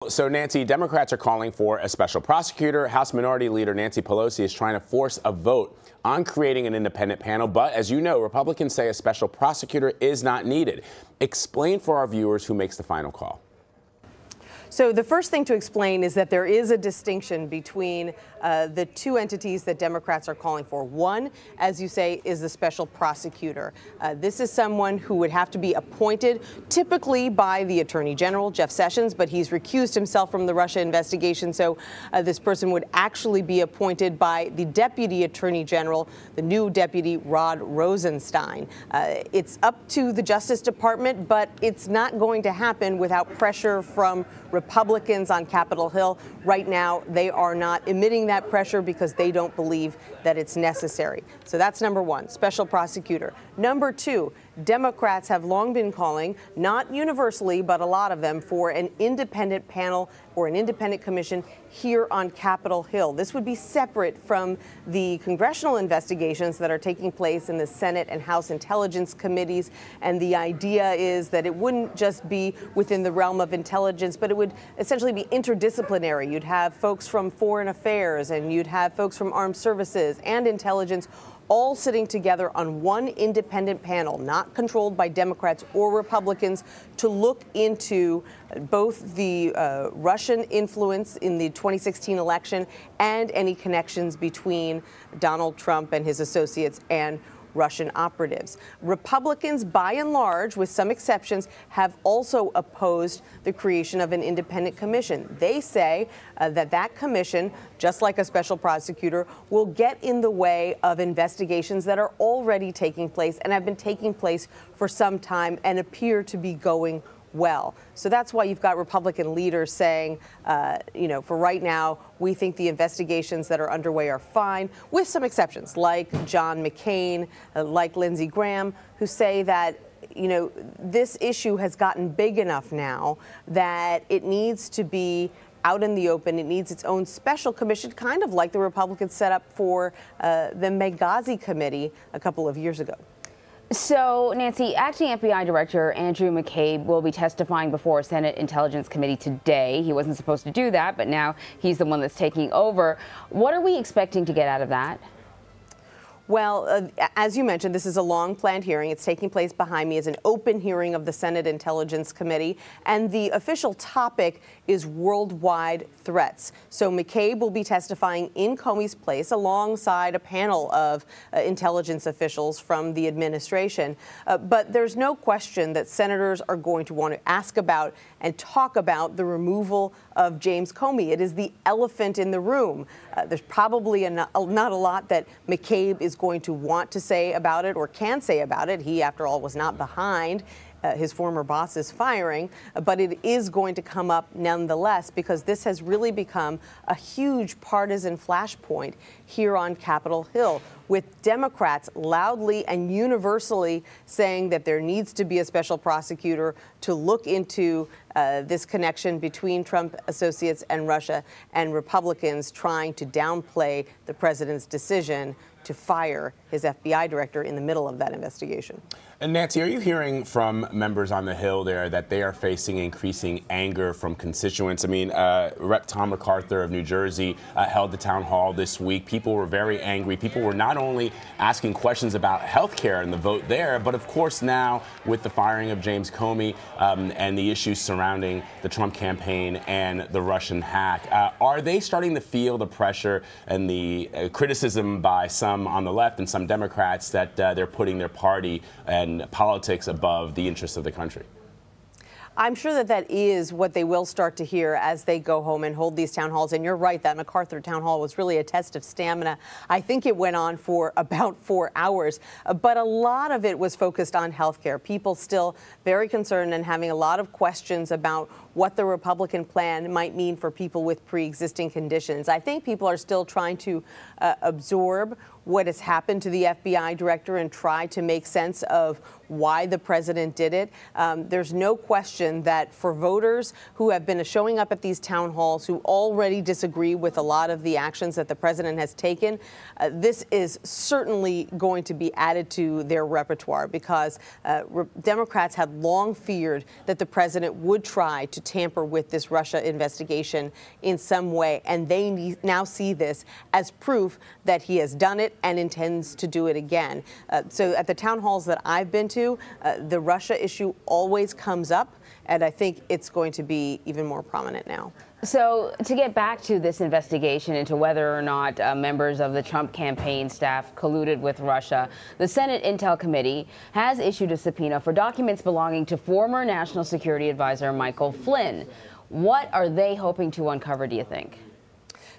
So, Nancy, Democrats are calling for a special prosecutor. House Minority Leader Nancy Pelosi is trying to force a vote on creating an independent panel. But as you know, Republicans say a special prosecutor is not needed. Explain for our viewers who makes the final call. So the first thing to explain is that there is a distinction between the two entities that Democrats are calling for. One, as you say, is the special prosecutor. This is someone who would have to be appointed typically by the Attorney General, Jeff Sessions, but he's recused himself from the Russia investigation. So this person would actually be appointed by the Deputy Attorney General, the new Deputy Rod Rosenstein. It's up to the Justice Department, but it's not going to happen without pressure from Republicans on Capitol Hill. Right now, they are not emitting that pressure because they don't believe that it's necessary. So that's number one, special prosecutor. Number two, Democrats have long been calling, not universally, but a lot of them, for an independent panel or an independent commission here on Capitol Hill. This would be separate from the congressional investigations that are taking place in the Senate and House Intelligence Committees. And the idea is that it wouldn't just be within the realm of intelligence, but it would essentially be interdisciplinary. You'd have folks from foreign affairs and you'd have folks from armed services and intelligence all sitting together on one independent panel, not controlled by Democrats or Republicans, to look into both the Russian influence in the 2016 election and any connections between Donald Trump and his associates and Russian operatives. Republicans, by and large, with some exceptions, have also opposed the creation of an independent commission. They say that commission, just like a special prosecutor, will get in the way of investigations that are already taking place and have been taking place for some time and appear to be going well. So that's why you've got Republican leaders saying, for right now, we think the investigations that are underway are fine, with some exceptions, like John McCain, like Lindsey Graham, who say that, this issue has gotten big enough now that it needs to be out in the open. It needs its own special commission, kind of like the Republicans set up for the Benghazi committee a couple of years ago. So, Nancy, acting FBI Director Andrew McCabe will be testifying before a Senate Intelligence Committee today. He wasn't supposed to do that, but now he's the one that's taking over. What are we expecting to get out of that? Well, as you mentioned, this is a long-planned hearing. It's taking place behind me as an open hearing of the Senate Intelligence Committee, and the official topic is worldwide threats. So McCabe will be testifying in Comey's place alongside a panel of intelligence officials from the administration. But there's no question that senators are going to want to ask about and talk about the removal of James Comey. It is the elephant in the room. There's probably not a lot that McCabe is going to want to say about it or can say about it. He, after all, was not behind his former boss's firing, but it is going to come up nonetheless because this has really become a huge partisan flashpoint here on Capitol Hill, with Democrats loudly and universally saying that there needs to be a special prosecutor to look into this connection between Trump associates and Russia, and Republicans trying to downplay the president's decision to fire his FBI director in the middle of that investigation. And Nancy, are you hearing from members on the Hill there that they are facing increasing anger from constituents? I mean, Rep. Tom MacArthur of New Jersey held the town hall this week. People were very angry. People were not only asking questions about health care and the vote there, but of course now with the firing of James Comey and the issues surrounding the Trump campaign and the Russian hack, are they starting to feel the pressure and the criticism by some on the left and some Democrats that they're putting their party and politics above the interests of the country? I'm sure that is what they will start to hear as they go home and hold these town halls. And you're right, that MacArthur town hall was really a test of stamina. I think it went on for about 4 hours, but a lot of it was focused on health care. People still very concerned and having a lot of questions about what the Republican plan might mean for people with pre-existing conditions. I think people are still trying to absorb what has happened to the FBI director and try to make sense of why the president did it. There's no question that for voters who have been showing up at these town halls, who already disagree with a lot of the actions that the president has taken, this is certainly going to be added to their repertoire, because Democrats had long feared that the president would try to tamper with this Russia investigation in some way, and they now see this as proof that he has done it and intends to do it again. So at the town halls that I've been to, the Russia issue always comes up, and I think it's going to be even more prominent now. So to get back to this investigation into whether or not members of the Trump campaign staff colluded with Russia, the Senate Intel Committee has issued a subpoena for documents belonging to former National Security Advisor Michael Flynn. What are they hoping to uncover, do you think?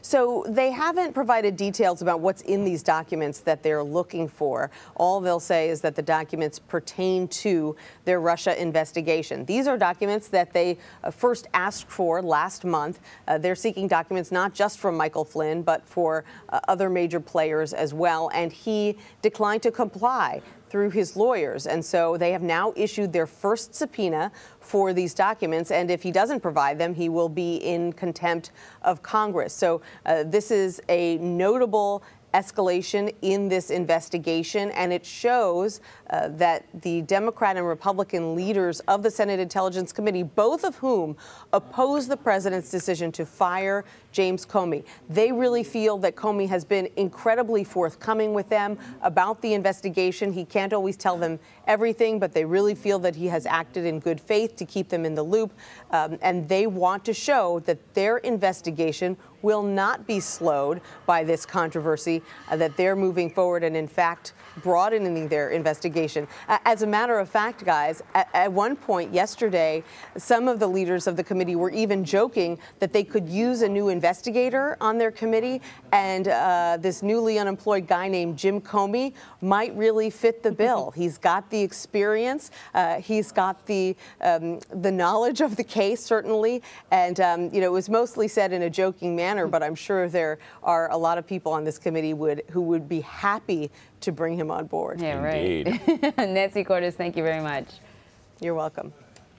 So they haven't provided details about what's in these documents that they're looking for. All they'll say is that the documents pertain to their Russia investigation. These are documents that they first asked for last month. They're seeking documents not just from Michael Flynn, but for other major players as well. And he declined to comply through his lawyers. And so they have now issued their first subpoena for these documents. And if he doesn't provide them, he will be in contempt of Congress. So this is a notable escalation in this investigation, and it shows that the Democrat and Republican leaders of the Senate Intelligence Committee, both of whom oppose the president's decision to fire James Comey, they really feel that Comey has been incredibly forthcoming with them about the investigation. He can't always tell them everything, but they really feel that he has acted in good faith to keep them in the loop, and they want to show that their investigation will not be slowed by this controversy, that they're moving forward and, in fact, broadening their investigation. As a matter of fact, guys, at one point yesterday, some of the leaders of the committee were even joking that they could use a new investigator on their committee, and this newly unemployed guy named Jim Comey might really fit the bill. He's got the experience, he's got the knowledge of the case, certainly, and you know, it was mostly said in a joking manner, but I'm sure there are a lot of people on this committee who would be happy to bring him on board. Yeah, right. Nancy Cordes, thank you very much. You're welcome.